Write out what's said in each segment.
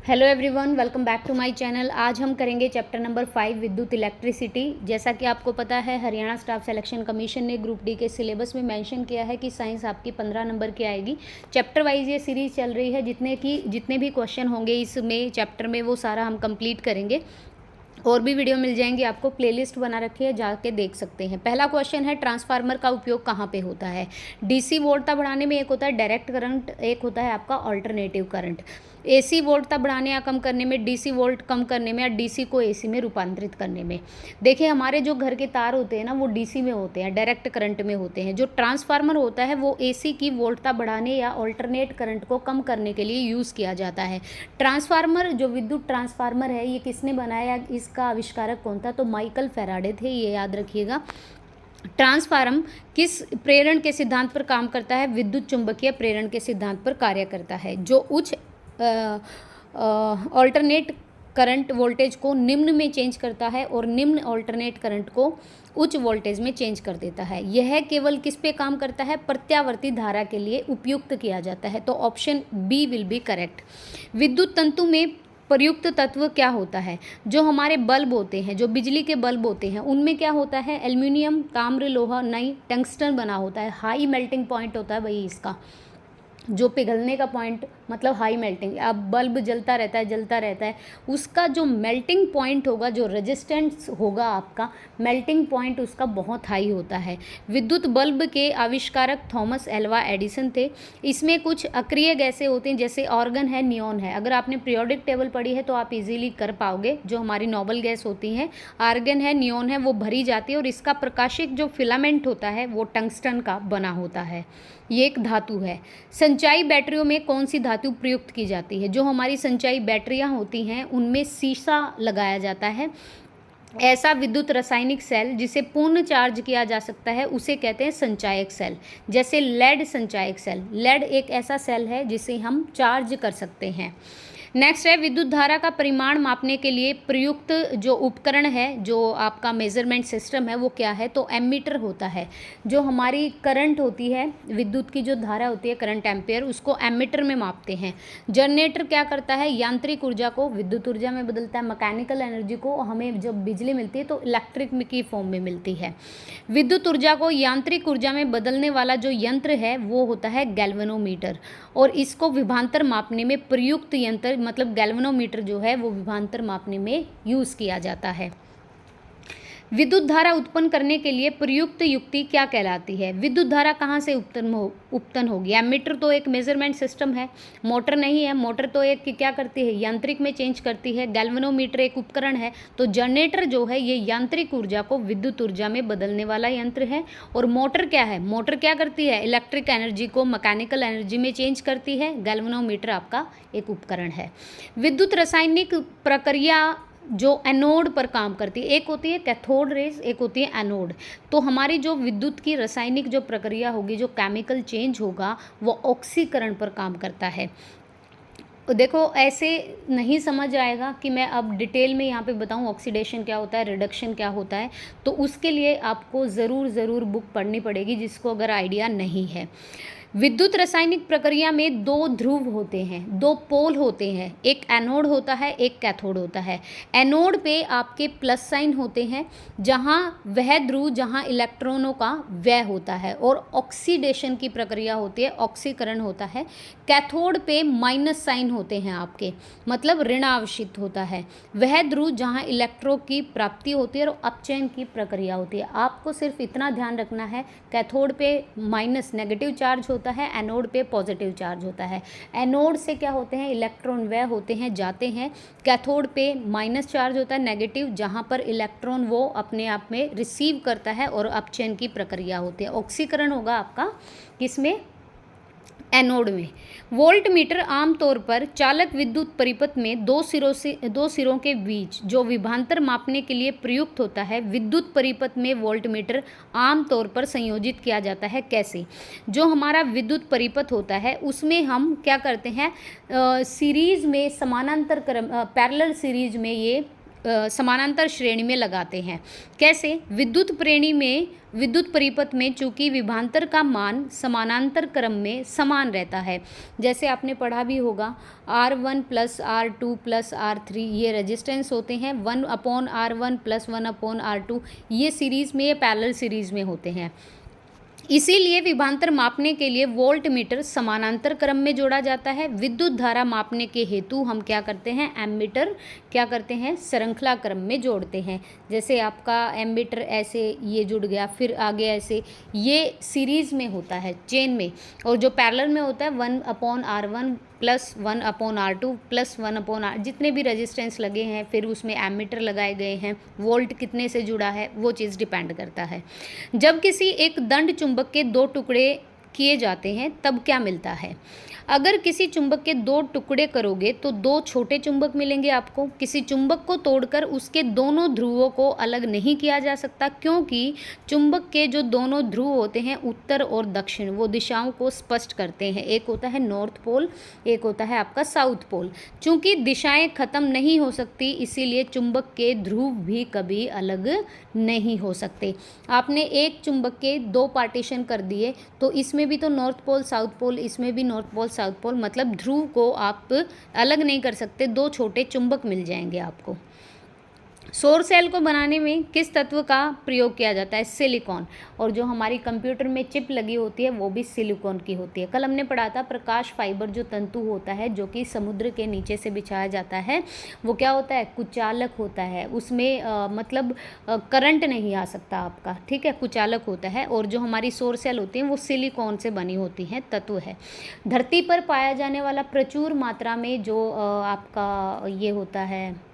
Hello everyone, welcome back to my channel. आज हम करेंगे चैप्टर नंबर 5 विद्युत इलेक्ट्रिसिटी। जैसा कि आपको पता है, हरियाणा स्टाफ सिलेक्शन कमीशन ने ग्रुप डी के सिलेबस में मेंशन किया है कि साइंस आपकी 15 नंबर की आएगी। चैप्टर वाइज ये सीरीज़ चल रही है। जितने भी क्वेश्चन होंगे इसमें चैप्टर में वो सारा हम कंप्लीट करेंगे। और भी वीडियो मिल जाएंगी आपको, प्लेलिस्ट बना रखी है, जाके देख सकते हैं। पहला क्वेश्चन है, ट्रांसफार्मर का उपयोग कहाँ पे होता है। डीसी वोल्टता बढ़ाने में एक होता है डायरेक्ट करंट, एक होता है आपका अल्टरनेटिव करंट। एसी वोल्टता बढ़ाने या कम करने में, डीसी वोल्ट कम करने में, या डीसी को एसी में रूपांतरित करने में। देखिए, हमारे जो घर के तार होते हैं ना, वो डीसी में होते हैं, डायरेक्ट करंट में होते हैं। जो ट्रांसफार्मर होता है वो एसी की वोल्टता बढ़ाने या अल्टरनेट करंट को कम करने के लिए यूज़ किया जाता है। ट्रांसफार्मर, जो विद्युत ट्रांसफार्मर है, ये किसने बनाया, इसका आविष्कारक कौन था? तो माइकल फैराडे थे, ये याद रखिएगा। ट्रांसफार्मर किस प्रेरण के सिद्धांत पर काम करता है? विद्युत चुंबकीय प्रेरण के सिद्धांत पर कार्य करता है, जो उच्च अल्टरनेट करंट वोल्टेज को निम्न में चेंज करता है और निम्न अल्टरनेट करंट को उच्च वोल्टेज में चेंज कर देता है। यह केवल किस पे काम करता है? प्रत्यावर्ती धारा के लिए उपयुक्त किया जाता है। तो option B will be correct. विद्युत तंतु में प्रयुक्त तत्व क्या होता है? जो हमारे बल्ब होते हैं, जो बिजली के बल्ब होते हैं, उनमें क्या होता है? एल्युमिनियम, ताम्र, लोहा, नहीं, टंगस्टन बना होता है। हाई मेल्टिंग पॉइंट होता है भाई इसका, जो पिघलने का पॉइंट, मतलब हाई मेल्टिंग। अब बल्ब जलता रहता है, उसका जो मेल्टिंग पॉइंट होगा, जो रेजिस्टेंस होगा आपका, मेल्टिंग पॉइंट उसका बहुत हाई होता है। विद्युत बल्ब के आविष्कारक थॉमस एल्वा एडिसन थे। इसमें कुछ अक्रिय गैसें होती हैं, जैसे ऑर्गन है, नियॉन है। अगर आपने पीरियोडिक टेबल पढ़ी है तो आप इजीली कर पाओगे। जो हमारी नोबल गैस होती हैं, आर्गन है, नियॉन है, वो भरी जाती है और इसका प्रकाशिक जो फिलामेंट होता है वो टंगस्टन का बना होता है। ये एक धातु है। संचायी बैटरियों में कौन सी धातु प्रयुक्त की जाती है? जो हमारी संचायी बैटरियां होती हैं उनमें सीसा लगाया जाता है। ऐसा विद्युत रासायनिक सेल जिसे पूर्ण चार्ज किया जा सकता है उसे कहते हैं संचायक सेल। जैसे लेड संचायक सेल, लेड एक ऐसा सेल है जिसे हम चार्ज कर सकते हैं। नेक्स्ट है, विद्युत धारा का परिमाण मापने के लिए प्रयुक्त जो उपकरण है, जो आपका मेजरमेंट सिस्टम है, वो क्या है? तो एमीटर होता है। जो हमारी करंट होती है, विद्युत की जो धारा होती है, करंट एम्पियर, उसको एमीटर में मापते हैं। जनरेटर क्या करता है? यांत्रिक ऊर्जा को विद्युत ऊर्जा में बदलता है। मैकेनिकल एनर्जी को हमें जब बिजली मिलती है तो इलेक्ट्रिक की फॉर्म में मिलती है। विद्युत ऊर्जा को यांत्रिक ऊर्जा में बदलने वाला जो यंत्र है वो होता है गैल्वेनोमीटर, और इसको विभवांतर मापने में प्रयुक्त यंत्र, मतलब गैल्वेनोमीटर जो है वो विभवांतर मापने में यूज़ किया जाता है। विद्युत धारा उत्पन्न करने के लिए प्रयुक्त युक्ति क्या कहलाती है? विद्युत धारा कहाँ से उत्पन्न होगी? एमीटर तो एक मेजरमेंट सिस्टम है, मोटर नहीं है। मोटर तो एक क्या करती है? यांत्रिक में चेंज करती है। गैल्वेनोमीटर एक उपकरण है। तो जनरेटर जो है ये यांत्रिक ऊर्जा को विद्युत ऊर्जा में बदलने वाला यंत्र है। और मोटर क्या है? मोटर क्या करती है? इलेक्ट्रिक एनर्जी को मैकेनिकल एनर्जी में चेंज करती है। गैल्वेनोमीटर आपका एक उपकरण है। विद्युत रासायनिक प्रक्रिया जो एनोड पर काम करती है, एक होती है कैथोड रेज, एक होती है एनोड। तो हमारी जो विद्युत की रासायनिक जो प्रक्रिया होगी, जो केमिकल चेंज होगा, वो ऑक्सीकरण पर काम करता है। देखो, ऐसे नहीं समझ आएगा कि मैं अब डिटेल में यहाँ पे बताऊँ ऑक्सीडेशन क्या होता है, रिडक्शन क्या होता है। तो उसके लिए आपको ज़रूर बुक पढ़नी पड़ेगी, जिसको अगर आइडिया नहीं है। विद्युत रासायनिक प्रक्रिया में दो ध्रुव होते हैं, दो पोल होते हैं। एक एनोड होता है, एक कैथोड होता है। एनोड पे आपके प्लस साइन होते हैं, जहाँ वह ध्रुव जहाँ इलेक्ट्रॉनों का व्यय होता है और ऑक्सीडेशन की प्रक्रिया होती है, ऑक्सीकरण होता है। कैथोड पे माइनस साइन होते हैं आपके, मतलब ऋणावेशित होता है। वह ध्रुव जहाँ इलेक्ट्रॉन की प्राप्ति होती है और अपचयन की प्रक्रिया होती है। आपको सिर्फ इतना ध्यान रखना है, कैथोड पे माइनस नेगेटिव चार्ज होता है, एनोड पे पॉजिटिव चार्ज होता है। एनोड से क्या होते हैं? इलेक्ट्रॉन व्यय होते हैं, जाते हैं। कैथोड पे माइनस चार्ज होता है, नेगेटिव, जहाँ पर इलेक्ट्रॉन वो अपने आप में रिसीव करता है और अपचयन की प्रक्रिया होती है। ऑक्सीकरण होगा आपका किसमें? एनोड में। वोल्ट मीटर आमतौर पर चालक विद्युत परिपथ में दो सिरों के बीच जो विभवांतर मापने के लिए प्रयुक्त होता है। विद्युत परिपथ में वोल्ट मीटर आमतौर पर संयोजित किया जाता है। कैसे? जो हमारा विद्युत परिपथ होता है उसमें हम क्या करते हैं, सीरीज में समानांतर क्रम, पैरेलल सीरीज में ये समानांतर श्रेणी में लगाते हैं। कैसे? विद्युत परिपथ में चूंकि विभवांतर का मान समानांतर क्रम में समान रहता है। जैसे आपने पढ़ा भी होगा, R1 plus R2 plus R3 ये रेजिस्टेंस होते हैं, 1/R1 प्लस 1/R2 ये सीरीज़ में, ये पैरेलल सीरीज़ में होते हैं। इसीलिए विभवांतर मापने के लिए वोल्ट मीटर समानांतर क्रम में जोड़ा जाता है। विद्युत धारा मापने के हेतु हम क्या करते हैं, एमीटर क्या करते हैं, श्रृंखला क्रम में जोड़ते हैं। जैसे आपका एमीटर ऐसे ये जुड़ गया, फिर आगे ऐसे, ये सीरीज़ में होता है, चेन में। और जो पैरेलल में होता है 1/R1 plus 1/R2 plus 1/R, जितने भी रेजिस्टेंस लगे हैं, फिर उसमें एमीटर लगाए गए हैं, वोल्ट कितने से जुड़ा है वो चीज़ डिपेंड करता है। जब किसी एक दंड चुंबक के 2 टुकड़े किए जाते हैं तब क्या मिलता है? अगर किसी चुंबक के 2 टुकड़े करोगे तो 2 छोटे चुंबक मिलेंगे आपको। किसी चुंबक को तोड़कर उसके दोनों ध्रुवों को अलग नहीं किया जा सकता, क्योंकि चुंबक के जो दोनों ध्रुव होते हैं उत्तर और दक्षिण, वो दिशाओं को स्पष्ट करते हैं। एक होता है नॉर्थ पोल, एक होता है आपका साउथ पोल। चूंकि दिशाएं खत्म नहीं हो सकती, इसीलिए चुंबक के ध्रुव भी कभी अलग नहीं हो सकते। आपने एक चुंबक के 2 पार्टीशन कर दिए, तो इसमें भी तो नॉर्थ पोल साउथ पोल, इसमें भी नॉर्थ पोल साउथ पोल, मतलब ध्रुव को आप अलग नहीं कर सकते, 2 छोटे चुंबक मिल जाएंगे आपको। सौर सेल को बनाने में किस तत्व का प्रयोग किया जाता है? सिलिकॉन। और जो हमारी कंप्यूटर में चिप लगी होती है वो भी सिलिकॉन की होती है। कल हमने पढ़ा था प्रकाश फाइबर जो तंतु होता है, जो कि समुद्र के नीचे से बिछाया जाता है, वो क्या होता है, कुचालक होता है। उसमें मतलब करंट नहीं आ सकता आपका, ठीक है, कुचालक होता है। और जो हमारी सौर सेल होती हैं वो सिलिकॉन से बनी होती हैं, तत्व है। धरती पर पाया जाने वाला प्रचुर मात्रा में जो आपका ये होता है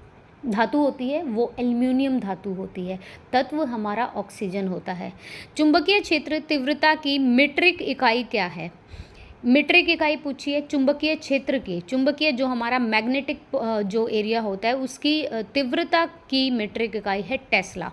धातु होती है, वो एल्युमिनियम धातु होती है। तत्व हमारा ऑक्सीजन होता है। चुंबकीय क्षेत्र तीव्रता की मीट्रिक इकाई क्या है? मीट्रिक इकाई पूछिए चुंबकीय क्षेत्र की। चुंबकीय जो हमारा मैग्नेटिक जो एरिया होता है उसकी तीव्रता की मीट्रिक इकाई है टेस्ला।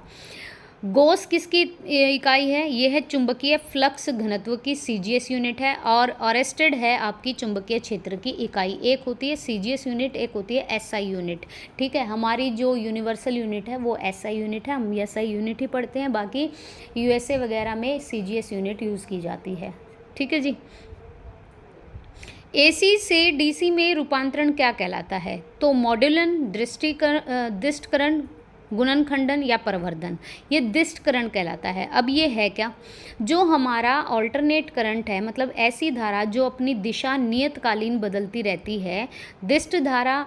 गॉस किसकी इकाई है? ये है चुंबकीय फ्लक्स घनत्व की सीजीएस यूनिट है। और ऑरेस्टेड है आपकी चुंबकीय क्षेत्र की इकाई। एक होती है सीजीएस यूनिट, एक होती है एसआई यूनिट, ठीक है। हमारी जो यूनिवर्सल यूनिट है वो एसआई यूनिट है, हम एसआई यूनिट ही पढ़ते हैं, बाकी यूएसए वगैरह में सीजीएस यूनिट यूज़ की जाती है, ठीक है जी। एसी से डीसी में रूपांतरण क्या कहलाता है? तो मॉड्यूलन, दृष्टिकरण, गुणनखंडन या प्रवर्धन, ये दृष्टिकरण कहलाता है। अब ये है क्या? जो हमारा अल्टरनेट करंट है, मतलब ऐसी धारा जो अपनी दिशा नियतकालीन बदलती रहती है, दृष्ट धारा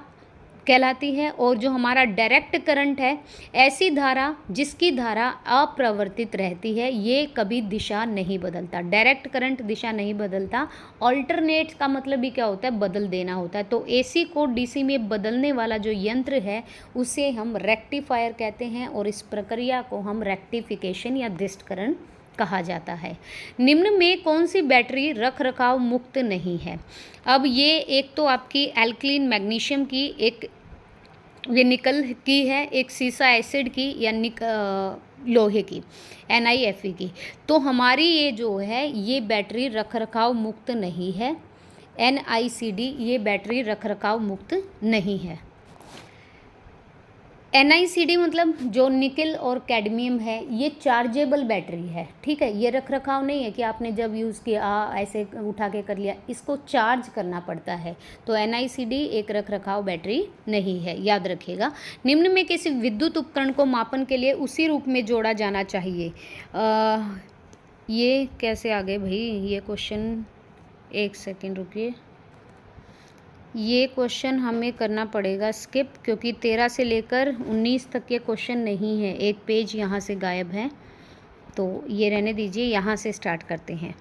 कहलाती है। और जो हमारा डायरेक्ट करंट है, ऐसी धारा जिसकी धारा अप्रवर्तित रहती है, ये कभी दिशा नहीं बदलता। डायरेक्ट करंट दिशा नहीं बदलता। अल्टरनेट का मतलब भी क्या होता है? बदल देना होता है। तो एसी को डीसी में बदलने वाला जो यंत्र है उसे हम रेक्टिफायर कहते हैं, और इस प्रक्रिया को हम रेक्टिफिकेशन या दृष्टिकरण कहा जाता है। निम्न में कौन सी बैटरी रख रखाव मुक्त नहीं है? अब ये एक तो आपकी एल्कलीन मैग्नीशियम की, एक ये निकल की है, एक सीसा एसिड की या लोहे की NiFe की। तो हमारी ये जो है ये बैटरी रख रखाव मुक्त नहीं है। NiCd ये बैटरी रख रखाव मुक्त नहीं है। NiCd मतलब जो निकल और कैडमियम है, ये चार्जेबल बैटरी है, ठीक है। ये रख रखाव नहीं है कि आपने जब यूज़ किया ऐसे उठा के कर लिया, इसको चार्ज करना पड़ता है। तो NiCd एक रख रखाव बैटरी नहीं है, याद रखिएगा। निम्न में किसी विद्युत उपकरण को मापन के लिए उसी रूप में जोड़ा जाना चाहिए। ये कैसे आ गए भाई ये क्वेश्चन? एक सेकेंड रुकिए, ये क्वेश्चन हमें करना पड़ेगा स्किप, क्योंकि 13 से लेकर 19 तक के क्वेश्चन नहीं है। एक पेज यहाँ से गायब है, तो ये रहने दीजिए, यहाँ से स्टार्ट करते हैं।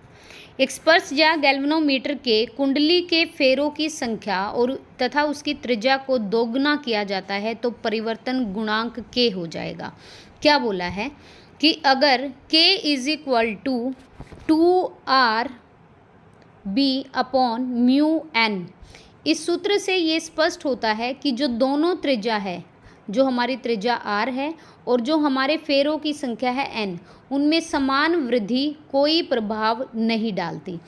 एक स्पर्श या गैल्वेनोमीटर के कुंडली के फेरों की संख्या और तथा उसकी त्रिज्या को दोगुना किया जाता है तो परिवर्तन गुणांक K हो जाएगा। क्या बोला है कि अगर K = 2RB/μN, इस सूत्र से ये स्पष्ट होता है कि जो दोनों त्रिज्या है, जो हमारी त्रिज्या R है और जो हमारे फेरों की संख्या है N, उनमें समान वृद्धि कोई प्रभाव नहीं डालती।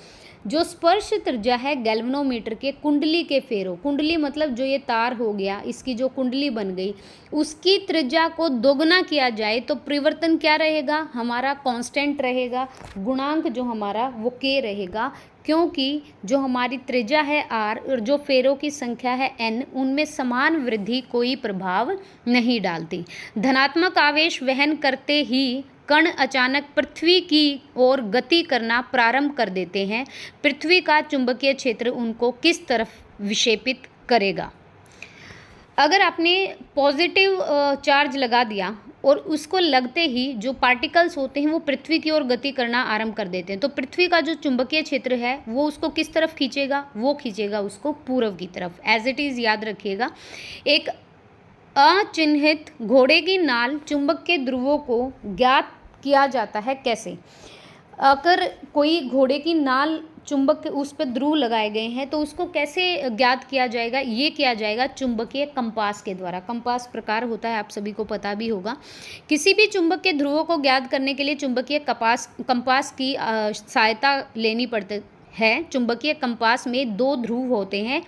जो स्पर्श त्रिज्या है गैल्वेनोमीटर के कुंडली के फेरों, कुंडली मतलब जो ये तार हो गया, इसकी जो कुंडली बन गई, उसकी त्रिज्या को दोगुना किया जाए तो परिवर्तन क्या रहेगा, हमारा कांस्टेंट रहेगा, गुणांक जो हमारा वो k रहेगा, क्योंकि जो हमारी त्रिज्या है r और जो फेरों की संख्या है n, उनमें समान वृद्धि कोई प्रभाव नहीं डालती। धनात्मक आवेश वहन करते ही कण अचानक पृथ्वी की ओर गति करना प्रारंभ कर देते हैं। पृथ्वी का चुंबकीय क्षेत्र उनको किस तरफ विक्षेपित करेगा। अगर आपने पॉजिटिव चार्ज लगा दिया और उसको लगते ही जो पार्टिकल्स होते हैं वो पृथ्वी की ओर गति करना आरंभ कर देते हैं, तो पृथ्वी का जो चुंबकीय क्षेत्र है वो उसको किस तरफ खींचेगा, वो खींचेगा उसको पूर्व की तरफ। एज इट इज़ याद रखिएगा। एक अचिन्हित घोड़े की नाल चुंबक के ध्रुवों को ज्ञात किया जाता है कैसे। अगर कोई घोड़े की नाल चुंबक के उस पर ध्रुव लगाए गए हैं तो उसको कैसे ज्ञात किया जाएगा, ये किया जाएगा चुंबकीय कंपास के द्वारा। कंपास प्रकार होता है, आप सभी को पता भी होगा। किसी भी चुंबक के ध्रुवों को ज्ञात करने के लिए चुंबकीय कंपास की सहायता लेनी पड़ती है। चुंबकीय कंपास में 2 ध्रुव होते हैं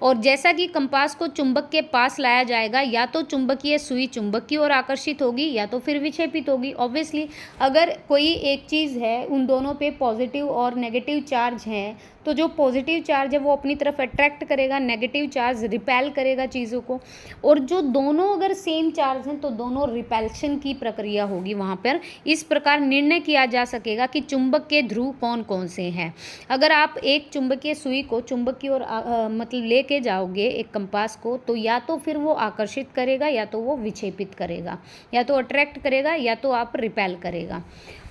और जैसा कि कंपास को चुंबक के पास लाया जाएगा, या तो चुंबकीय सुई चुंबक की ओर आकर्षित होगी या तो फिर विक्षेपित होगी। ऑब्वियसली अगर कोई एक चीज़ है, उन दोनों पे पॉजिटिव और नेगेटिव चार्ज हैं, तो जो पॉजिटिव चार्ज है वो अपनी तरफ अट्रैक्ट करेगा, नेगेटिव चार्ज रिपेल करेगा चीज़ों को, और जो दोनों अगर सेम चार्ज हैं तो दोनों रिपेल्शन की प्रक्रिया होगी वहाँ पर। इस प्रकार निर्णय किया जा सकेगा कि चुंबक के ध्रुव कौन कौन से हैं। अगर आप एक चुंबकीय सुई को चुंबक की ओर मतलब लेके जाओगे एक कंपास को, तो या तो फिर वो आकर्षित करेगा या तो वो विक्षेपित करेगा, या तो अट्रैक्ट करेगा या तो आप रिपेल करेगा।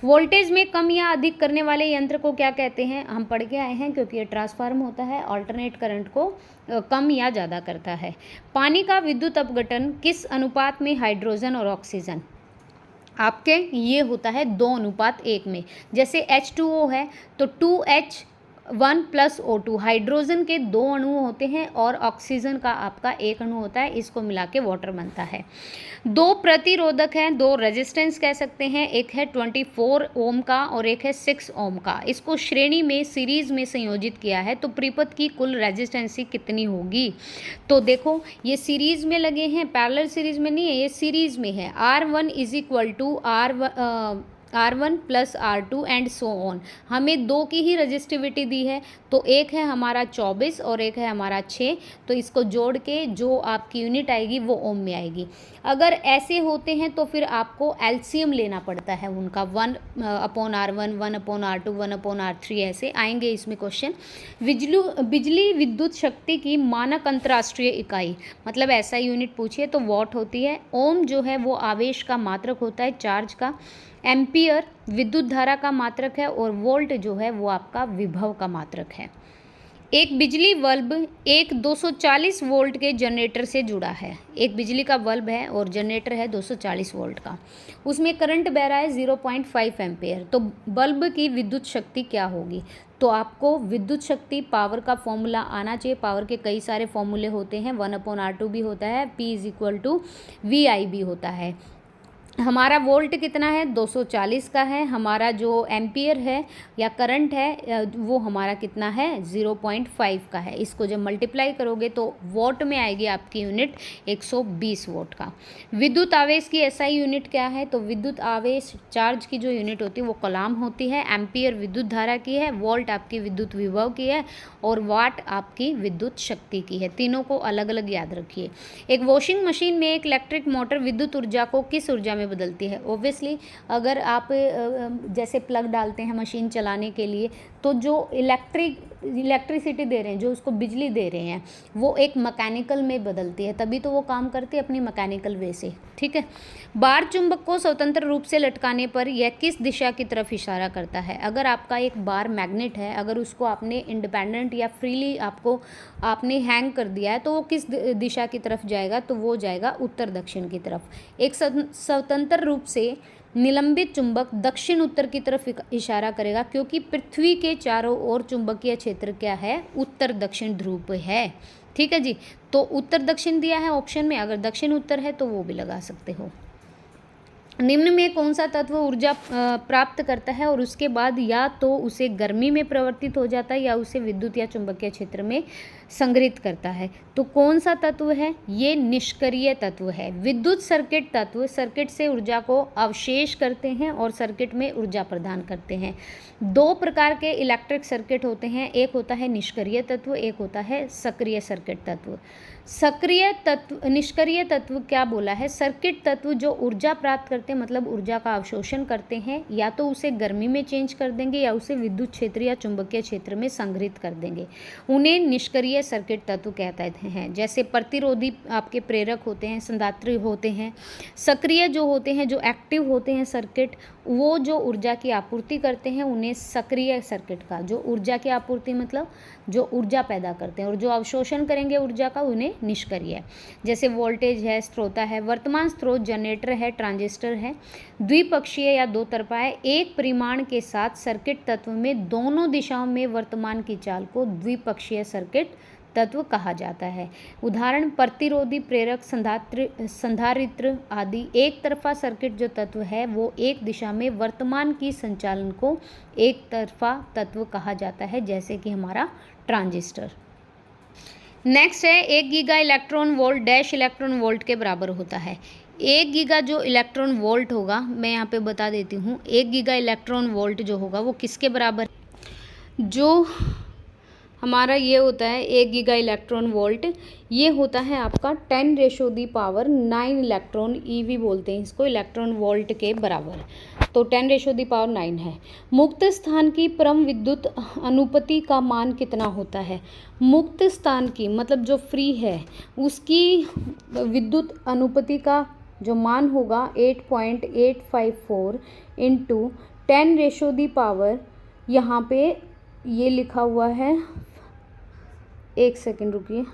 वोल्टेज में कम या अधिक करने वाले यंत्र को क्या कहते हैं, हम पढ़ के आए हैं, क्योंकि ये ट्रांसफार्म होता है, अल्टरनेट करंट को कम या ज़्यादा करता है। पानी का विद्युत अपघटन किस अनुपात में हाइड्रोजन और ऑक्सीजन, आपके ये होता है 2:1 में। जैसे H2O है तो 2H1 + O2, हाइड्रोजन के 2 अणु होते हैं और ऑक्सीजन का आपका 1 अणु होता है, इसको मिला के वाटर बनता है। 2 प्रतिरोधक हैं, 2 रेजिस्टेंस कह सकते हैं, एक है 24 ओम का और एक है 6 ओम का। इसको श्रेणी में सीरीज में संयोजित किया है तो परिपथ की कुल रेजिस्टेंसी कितनी होगी। तो देखो ये सीरीज में लगे हैं, पैरेलल सीरीज में नहीं है, ये सीरीज में है। R1 = R1 + R2 and so on. हमें 2 की ही रजिस्टिविटी दी है, तो एक है हमारा 24 और एक है हमारा 6, तो इसको जोड़ के जो आपकी यूनिट आएगी वो ओम में आएगी। अगर ऐसे होते हैं तो फिर आपको एलसीएम लेना पड़ता है उनका, 1/R1, 1/R2, 1/R3, ऐसे आएंगे इसमें क्वेश्चन। बिजली विद्युत शक्ति की मानक अंतर्राष्ट्रीय इकाई, मतलब ऐसा यूनिट पूछिए तो वॉट होती है। ओम जो है वो आवेश का मात्रक होता है, चार्ज का। एम्पियर विद्युत धारा का मात्रक है और वोल्ट जो है वो आपका विभव का मात्रक है। एक बिजली बल्ब एक 240 वोल्ट के जनरेटर से जुड़ा है। एक बिजली का बल्ब है और जनरेटर है 240 वोल्ट का, उसमें करंट बह रहा है 0.5 एम्पेयर। तो बल्ब की विद्युत शक्ति क्या होगी, तो आपको विद्युत शक्ति पावर का फॉर्मूला आना चाहिए। पावर के कई सारे फॉर्मूले होते हैं, 1/R2 भी होता है, P = VI भी होता है। हमारा वोल्ट कितना है, 240 का है। हमारा जो एम्पियर है या करंट है वो हमारा कितना है, 0.5 का है। इसको जब मल्टीप्लाई करोगे तो वॉट में आएगी आपकी यूनिट 120 वोट का। विद्युत आवेश की एसआई यूनिट क्या है, तो विद्युत आवेश चार्ज की जो यूनिट होती है वो कलाम होती है। एम्पियर विद्युत धारा की है, वोल्ट आपकी विद्युत विभव की है और वाट आपकी विद्युत शक्ति की है। तीनों को अलग अलग याद रखिए। एक वॉशिंग मशीन में एक इलेक्ट्रिक मोटर विद्युत ऊर्जा को किस ऊर्जा में बदलती है। ओब्वियसली अगर आप जैसे प्लग डालते हैं मशीन चलाने के लिए, तो जो इलेक्ट्रिसिटी दे रहे हैं, जो उसको बिजली दे रहे हैं, वो एक मैकेनिकल में बदलती है, तभी तो वो काम करती है अपनी मैकेनिकल वे से। ठीक है। बार चुंबक को स्वतंत्र रूप से लटकाने पर यह किस दिशा की तरफ इशारा करता है। अगर आपका एक बार मैग्नेट है, अगर उसको आपने इंडिपेंडेंट या फ्रीली आपने हैंग कर दिया है, तो वो किस दिशा की तरफ जाएगा, तो वो जाएगा उत्तर दक्षिण की तरफ। एक स्वतंत्र रूप से निलंबित चुंबक दक्षिण उत्तर की तरफ इशारा करेगा, क्योंकि पृथ्वी के चारों ओर चुंबकीय क्षेत्र क्या है, उत्तर दक्षिण ध्रुव पे है। ठीक है जी। तो उत्तर दक्षिण दिया है ऑप्शन में, अगर दक्षिण उत्तर है तो वो भी लगा सकते हो। निम्न में कौन सा तत्व ऊर्जा प्राप्त करता है और उसके बाद या तो उसे गर्मी में परिवर्तित हो जाता है या उसे विद्युत या चुंबकीय क्षेत्र में संग्रहित करता है? तो कौन सा तत्व है? ये निष्क्रिय तत्व है। विद्युत सर्किट तत्व सर्किट से ऊर्जा को अवशेष करते हैं और सर्किट में ऊर्जा प्रदान करते हैं। दो प्रकार के इलेक्ट्रिक सर्किट होते हैं, एक होता है निष्क्रिय तत्व, एक होता है सक्रिय सर्किट तत्व। सक्रिय तत्व, निष्क्रिय तत्व क्या बोला है? सर्किट तत्व जो ऊर्जा प्राप्त करते हैं, मतलब ऊर्जा का अवशोषण करते हैं, या तो उसे गर्मी में चेंज कर देंगे या उसे विद्युत क्षेत्र या चुंबकीय क्षेत्र में संग्रहित कर देंगे, उन्हें निष्क्रिय सर्किट तत्व कहते हैं। जैसे प्रतिरोधी आपके प्रेरक होते हैं, संधात्री होते हैं। सक्रिय जो होते हैं, जो एक्टिव होते हैं सर्किट, वो जो ऊर्जा की आपूर्ति करते हैं, उन्हें सक्रिय सर्किट का, जो ऊर्जा की आपूर्ति मतलब जो ऊर्जा पैदा करते हैं, और जो अवशोषण करेंगे ऊर्जा का, उन्हें निष्क्रिय। जैसे वोल्टेज है, स्रोता है, वर्तमान स्रोत, जनरेटर है, ट्रांजिस्टर है। द्विपक्षीय या दो तरफा है। एक परिमाण के साथ सर्किट तत्व में दोनों दिशाओं में वर्तमान की चाल को द्विपक्षीय सर्किट तत्व कहा जाता है। उदाहरण प्रतिरोधी, प्रेरक, संधारित्र आदि। एक तरफा सर्किट जो तत्व है वो एक दिशा में वर्तमान की संचालन को एक तरफा तत्व कहा जाता है, जैसे कि हमारा ट्रांजिस्टर। नेक्स्ट है 1 giga electron volt dash electron volt के बराबर होता है। 1 गीगा जो इलेक्ट्रॉन वोल्ट होगा, मैं यहाँ पे बता देती हूँ, 1 गीगा इलेक्ट्रॉन वोल्ट जो होगा वो किसके बराबर? जो हमारा ये होता है 1 गीगा इलेक्ट्रॉन वोल्ट, ये होता है आपका 10⁻⁹ इलेक्ट्रॉन, ईवी बोलते हैं इसको, इलेक्ट्रॉन वोल्ट के बराबर। तो 10⁻⁹ है। मुक्त स्थान की परम विद्युत अनुपति का मान कितना होता है? मुक्त स्थान की मतलब जो फ्री है, उसकी विद्युत अनुपति का जो मान होगा 8.854 इंटू 10⁻, यहाँ पे ये लिखा हुआ है, एक सेकेंड रुकिए,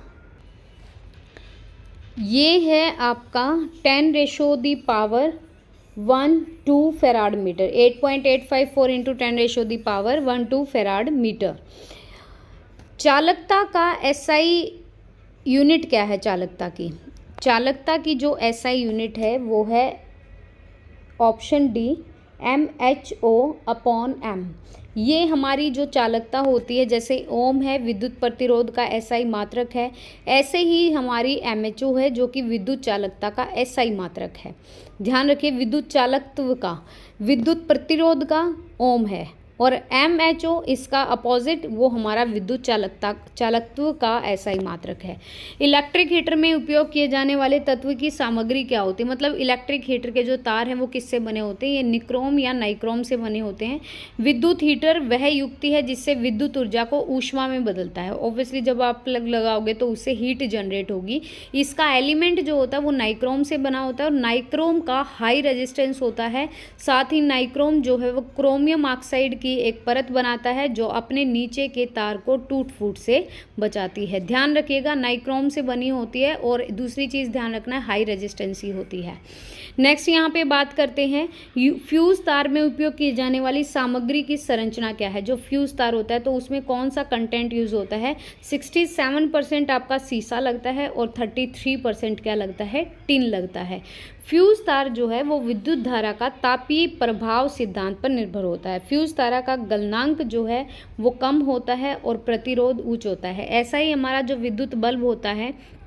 ये है आपका 10⁻12 farad metre. 8.854 into 10⁻12 farad metre. चालकता का एसआई यूनिट क्या है? चालकता की जो एसआई यूनिट है वो है ऑप्शन डी, mho/m। ये हमारी जो चालकता होती है, जैसे ओम है विद्युत प्रतिरोध का एसआई मात्रक है, ऐसे ही हमारी mho है जो कि विद्युत चालकता का एसआई मात्रक है। ध्यान रखिए, विद्युत चालकत्व का, विद्युत प्रतिरोध का ओम है, और mho इसका अपोजिट, वो हमारा विद्युत चालकत्व का एसआई मात्रक है। इलेक्ट्रिक हीटर में उपयोग किए जाने वाले तत्व की सामग्री क्या होती है? मतलब इलेक्ट्रिक हीटर के जो तार हैं वो किससे बने होते हैं? ये निक्रोम या नाइक्रोम से बने होते हैं। विद्युत हीटर वह युक्ति है जिससे विद्युत ऊर्जा को ऊष्मा में बदलता है। ऑब्वियसली जब आप प्लग लगाओगे तो उससे हीट जनरेट होगी। इसका एलिमेंट जो होता है वो नाइक्रोम से बना होता है, और नाइक्रोम का हाई रेजिस्टेंस होता है। साथ ही नाइक्रोम जो है वो क्रोमियम ऑक्साइड की एक परत बनाता है जो अपने नीचे के तार को टूट फूट से बचाती है। ध्यान रखिएगा, नाइक्रोम से बनी होती है, और दूसरी चीज़ ध्यान रखना है, हाई रेजिस्टेंसी होती है। नेक्स्ट यहाँ पे बात करते हैं फ्यूज तार में उपयोग की जाने वाली सामग्री की संरचना क्या है। जो फ्यूज तार होता है तो उसमें कौन सा कंटेंट यूज होता है? 67% आपका सीसा लगता है और 33% क्या लगता है? टिन लगता है। फ्यूज तार जो है वो विद्युत धारा का तापीय प्रभाव सिद्धांत पर निर्भर होता है। फ्यूज तारा का गलनांक जो है वो कम होता है और प्रतिरोध उच्च होता है। ऐसा ही हमारा जो विद्युत बल्ब होता है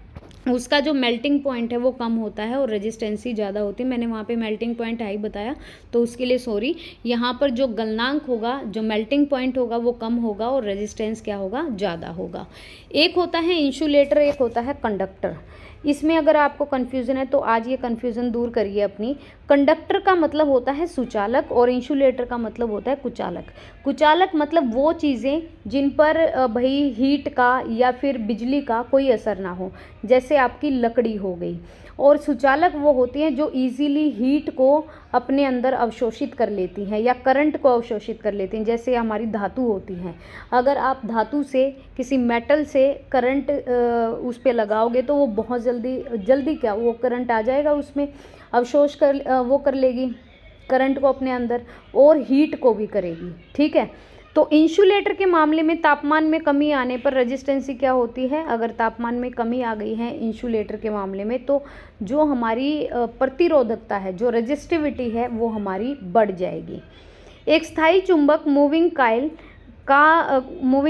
उसका जो मेल्टिंग पॉइंट है वो कम होता है और रेजिस्टेंसी ज़्यादा होती है। मैंने वहाँ पे मेल्टिंग पॉइंट हाई बताया तो उसके लिए सॉरी। यहाँ पर जो गलनांक होगा, जो मेल्टिंग पॉइंट होगा वो कम होगा और रेजिस्टेंस क्या होगा? ज़्यादा होगा। एक होता है इंसुलेटर, एक होता है कंडक्टर। इसमें अगर आपको कन्फ्यूज़न है तो आज ये कन्फ्यूज़न दूर करिए अपनी। कंडक्टर का मतलब होता है सुचालक और इंसुलेटर का मतलब होता है कुचालक। कुचालक मतलब वो चीज़ें जिन पर भाई हीट का या फिर बिजली का कोई असर ना हो, जैसे आपकी लकड़ी हो गई। और सुचालक वो होती हैं जो इजीली हीट को अपने अंदर अवशोषित कर लेती हैं या करंट को अवशोषित कर लेती हैं, जैसे हमारी धातु होती हैं। अगर आप धातु से, किसी मेटल से करंट उस पर लगाओगे तो वो बहुत जल्दी क्या वो करंट आ जाएगा, उसमें अवशोष कर वो कर लेगी करंट को अपने अंदर, और हीट को भी करेगी। ठीक है, तो इंसुलेटर के मामले में तापमान में कमी आने पर रेजिस्टेंसी क्या होती है? अगर तापमान में कमी आ गई है इंसुलेटर के मामले में तो जो हमारी प्रतिरोधकता है, जो रेजिस्टिविटी है, वो हमारी बढ़ जाएगी। एक स्थायी चुंबक मूविंग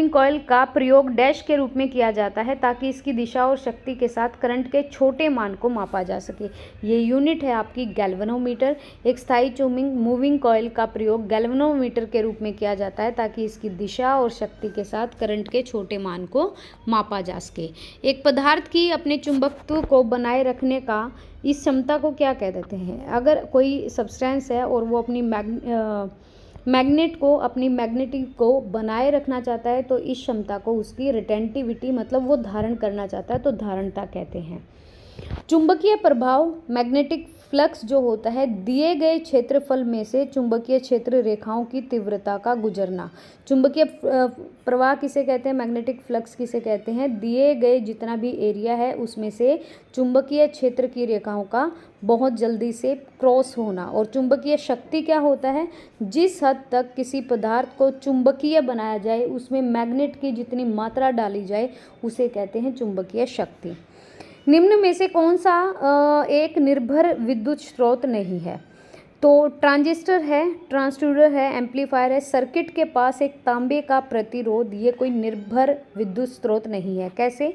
कॉइल का प्रयोग डैश के रूप में किया जाता है ताकि इसकी दिशा और शक्ति के साथ करंट के छोटे मान को मापा जा सके। ये यूनिट है आपकी गैल्वेनोमीटर। एक स्थायी मूविंग कॉइल का प्रयोग गैल्वेनोमीटर के रूप में किया जाता है ताकि इसकी दिशा और शक्ति के साथ करंट के छोटे मान को मापा जा सके। एक पदार्थ की अपने चुंबकत्व को बनाए रखने का इस क्षमता को क्या कह देते हैं? अगर कोई सब्सटेंस है और वो अपनी मैग्नेट को, अपनी मैग्नेटिक को बनाए रखना चाहता है तो इस क्षमता को उसकी रिटेंटिविटी, मतलब वो धारण करना चाहता है तो धारणता कहते हैं। चुंबकीय प्रभाव, मैग्नेटिक फ्लक्स जो होता है दिए गए क्षेत्रफल में से चुंबकीय क्षेत्र रेखाओं की तीव्रता का गुजरना। चुंबकीय प्रवाह किसे कहते हैं? मैग्नेटिक फ्लक्स किसे कहते हैं? दिए गए जितना भी एरिया है उसमें से चुंबकीय क्षेत्र की रेखाओं का बहुत जल्दी से क्रॉस होना। और चुंबकीय शक्ति क्या होता है? जिस हद तक किसी पदार्थ को चुंबकीय बनाया जाए, उसमें मैग्नेट की जितनी मात्रा डाली जाए उसे कहते हैं चुंबकीय शक्ति। निम्न में से कौन सा एक निर्भर विद्युत स्रोत नहीं है? तो ट्रांजिस्टर है, ट्रांसड्यूसर है, एम्पलीफायर है, सर्किट के पास एक तांबे का प्रतिरोध, ये कोई निर्भर विद्युत स्रोत नहीं है। कैसे?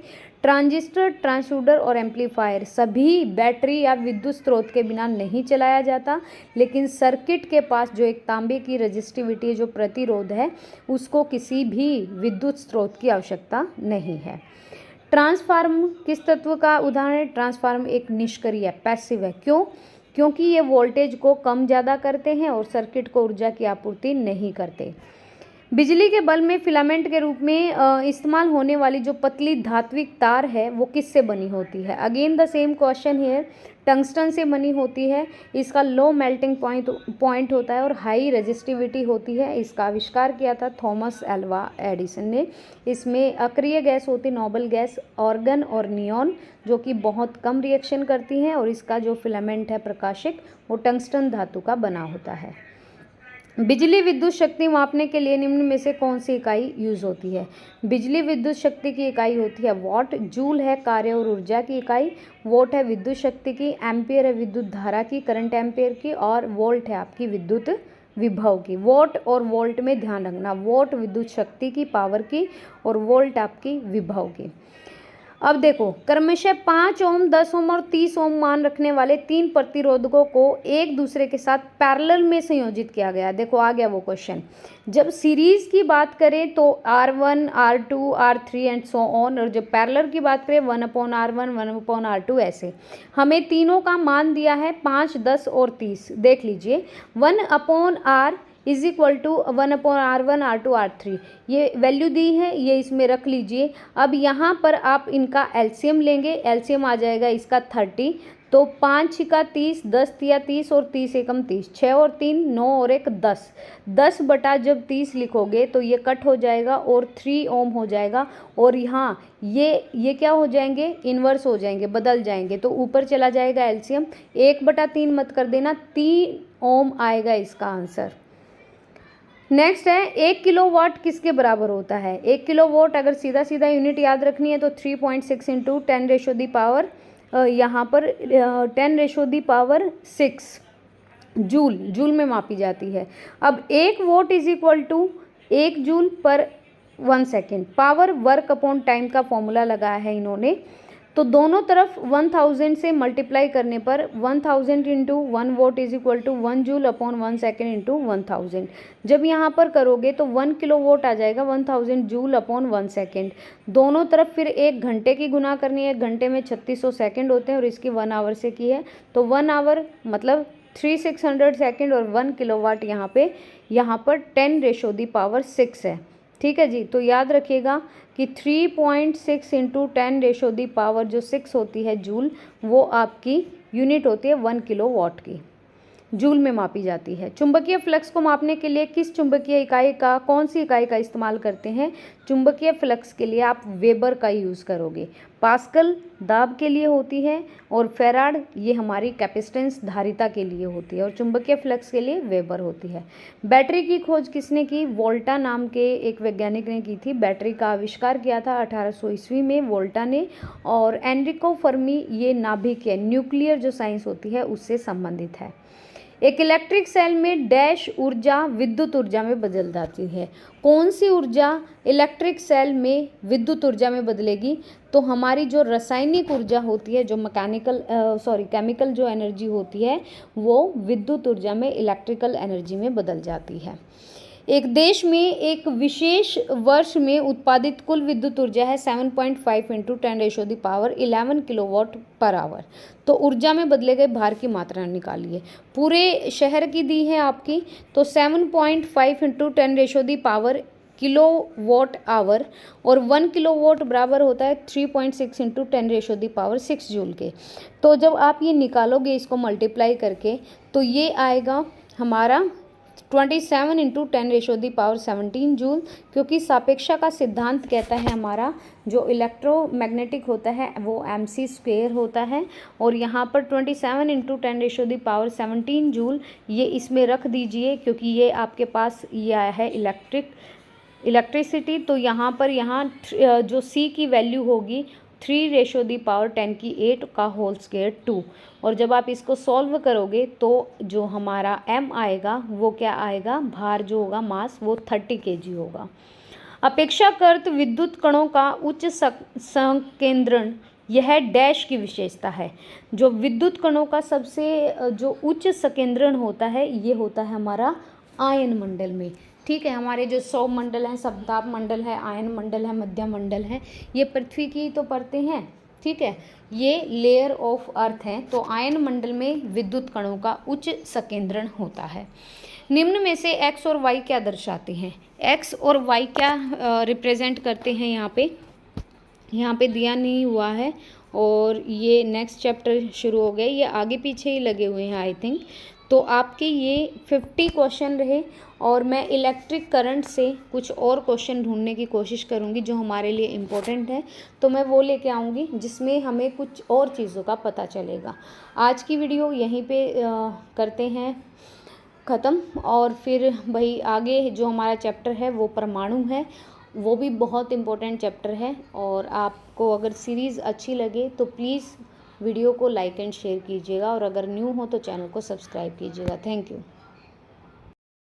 ट्रांजिस्टर, ट्रांसड्यूसर और एम्पलीफायर सभी बैटरी या विद्युत स्रोत के बिना नहीं चलाया जाता, लेकिन सर्किट के पास जो एक तांबे की रेजिस्टिविटी, जो प्रतिरोध है, उसको किसी भी विद्युत स्रोत की आवश्यकता नहीं है। ट्रांसफार्म किस तत्व का उदाहरण है? ट्रांसफार्म एक निष्क्रिय, पैसिव है। क्यों? क्योंकि ये वोल्टेज को कम ज़्यादा करते हैं और सर्किट को ऊर्जा की आपूर्ति नहीं करते। बिजली के बल्ब में फिलामेंट के रूप में इस्तेमाल होने वाली जो पतली धात्विक तार है वो किससे बनी होती है? Again the same question here. Tungsten से बनी होती है। इसका लो मेल्टिंग पॉइंट होता है और हाई रेजिस्टिविटी होती है। इसका आविष्कार किया था थॉमस एल्वा एडिसन ने। इसमें अक्रिय गैस होती, नोबल गैस, ऑर्गन और नियॉन, जो कि बहुत कम रिएक्शन करती हैं। और इसका जो फिलामेंट है प्रकाशिक, वो टंगस्टन धातु का बना होता है। बिजली विद्युत शक्ति मापने के लिए निम्न में से कौन सी इकाई यूज होती है? बिजली विद्युत शक्ति की इकाई होती है वॉट। जूल है कार्य और ऊर्जा की इकाई। वोट है विद्युत शक्ति की। एम्पियर है विद्युत धारा की, करंट एम्पियर की। और वोल्ट है आपकी विद्युत विभव की। वोट और वोल्ट में ध्यान रखना, वोट विद्युत शक्ति की, पावर की, और वोल्ट आपकी विभव की। अब देखो, क्रमशः 5 ओम, 10 ओम और 30 ओम मान रखने वाले 3 प्रतिरोधकों को एक दूसरे के साथ पैरेलल में संयोजित किया गया। देखो आ गया वो क्वेश्चन। जब सीरीज की बात करें तो R1, R2, R3 and so on, और जब पैरेलल की बात करें 1/R1, 1/R2 ऐसे। हमें तीनों का मान दिया है 5, 10 और 30। देख लीजिए, 1/R is equal to 1/R1, R2, R3, ये वैल्यू दी है, ये इसमें रख लीजिए। अब यहाँ पर आप इनका एलसीएम लेंगे, एलसीएम आ जाएगा इसका 30। तो 5 छिका 30, 10 तिया 30 और 30 एकम 30, 6 और 3 9 और 1 10। 10 बटा जब 30 लिखोगे तो ये कट हो जाएगा और 3 ओम हो जाएगा। और यहाँ ये क्या हो जाएंगे? इन्वर्स हो जाएंगे, बदल जाएंगे। तो ऊपर चला जाएगा एलसीएम, 1/3 मत कर देना, 3 ओम आएगा इसका आंसर। नेक्स्ट है 1 किलोवाट किसके बराबर होता है? 1 किलोवाट अगर सीधा सीधा यूनिट याद रखनी है तो 3.6 इंटू 10⁻⁴ यहाँ पर 10⁻⁶ जूल में मापी जाती है। अब 1 volt is equal to 1 joule per 1 second. Power work upon time का फॉर्मूला लगाया है इन्होंने। तो दोनों तरफ 1000 से मल्टीप्लाई करने पर 1000 into 1 volt is equal to 1 joule upon 1 second into 1000। जब यहाँ पर करोगे तो 1 किलो वोट आ जाएगा 1000 जूल अपॉन 1 सेकेंड। दोनों तरफ फिर 1 घंटे की गुना करनी है। 1 घंटे में 3600 सेकेंड होते हैं और इसकी 1 आवर से की है तो 1 आवर मतलब 3600 सेकेंड और 1 किलोवाट यहाँ पर 10⁻⁶ है। ठीक है जी। तो याद रखिएगा कि 3.6 इंटू 10⁻⁶ जो 6 होती है जूल, वो आपकी यूनिट होती है 1 किलोवाट की, जूल में मापी जाती है। चुंबकीय फ्लक्स को मापने के लिए किस चुंबकीय इकाई का, कौन सी इकाई का इस्तेमाल करते हैं? चुंबकीय फ्लक्स के लिए आप वेबर का यूज़ करोगे। पास्कल दाब के लिए होती है और फेराड ये हमारी कैपेसिटेंस धारिता के लिए होती है और चुंबकीय फ्लक्स के लिए वेबर होती है। बैटरी की खोज किसने की? वोल्टा नाम के एक वैज्ञानिक ने की थी। बैटरी का आविष्कार किया था 1800 ईस्वी में वोल्टा ने। और एनरिको फर्मी ये नाभिक है, न्यूक्लियर जो साइंस होती है उससे संबंधित है। एक इलेक्ट्रिक सेल में डैश ऊर्जा विद्युत ऊर्जा में बदल जाती है। कौन सी ऊर्जा इलेक्ट्रिक सेल में विद्युत ऊर्जा में बदलेगी? तो हमारी जो रासायनिक ऊर्जा होती है, जो केमिकल जो एनर्जी होती है वो विद्युत ऊर्जा में इलेक्ट्रिकल एनर्जी में बदल जाती है। एक देश में एक विशेष वर्ष में उत्पादित कुल विद्युत ऊर्जा है 7.5 इंटू 10⁻11 किलोवाट पर आवर। तो ऊर्जा में बदले गए भार की मात्रा निकालिए। पूरे शहर की दी है आपकी, तो 7.5 इंटू 10⁻⁴ किलोवाट आवर और 1 किलोवाट बराबर होता है 3.6 इंटू 10⁻⁶ जूल के। तो जब आप ये निकालोगे इसको मल्टीप्लाई करके तो ये आएगा हमारा 27 इंटू 10⁻17 जूल, क्योंकि सापेक्षा का सिद्धांत कहता है हमारा जो इलेक्ट्रोमैग्नेटिक होता है वो mc² होता है। और यहाँ पर 27 इंटू 10⁻17 जूल ये इसमें रख दीजिए, क्योंकि ये आपके पास ये आया है इलेक्ट्रिसिटी। तो यहाँ पर जो c की वैल्यू होगी 3⁻10⁸ का होल स्क्वायर 2। और जब आप इसको सॉल्व करोगे तो जो हमारा m आएगा वो क्या आएगा, भार जो होगा मास वो 30 kg होगा। अपेक्षाकृत विद्युत कणों का उच्च संकेंद्रण यह डैश की विशेषता है। जो विद्युत कणों का सबसे जो उच्च संकेंद्रण होता है ये होता है हमारा आयन मंडल में। ठीक है, हमारे जो सौर मंडल हैं, समताप मंडल है, आयन मंडल है, मध्यम मंडल है, ये पृथ्वी की तो परतें हैं। ठीक है, ये लेयर ऑफ अर्थ हैं। तो आयन मंडल में विद्युत कणों का उच्च संकेंद्रण होता है। निम्न में से x और y क्या दर्शाते हैं? x और y क्या रिप्रेजेंट करते हैं? यहाँ पे दिया नहीं हुआ है और ये नेक्स्ट चैप्टर शुरू हो गया, ये आगे पीछे ही लगे हुए हैं आई थिंक। तो आपके ये 50 क्वेश्चन रहे और मैं इलेक्ट्रिक करंट से कुछ और क्वेश्चन ढूंढने की कोशिश करूंगी जो हमारे लिए इम्पोर्टेंट है, तो मैं वो लेके आऊँगी जिसमें हमें कुछ और चीज़ों का पता चलेगा। आज की वीडियो यहीं पे करते हैं ख़त्म। और फिर भाई आगे जो हमारा चैप्टर है वो परमाणु है, वो भी बहुत इम्पोर्टेंट चैप्टर है। और आपको अगर सीरीज़ अच्छी लगे तो प्लीज़ वीडियो को लाइक एंड शेयर कीजिएगा और अगर न्यू हो तो चैनल को सब्सक्राइब कीजिएगा। Thank you.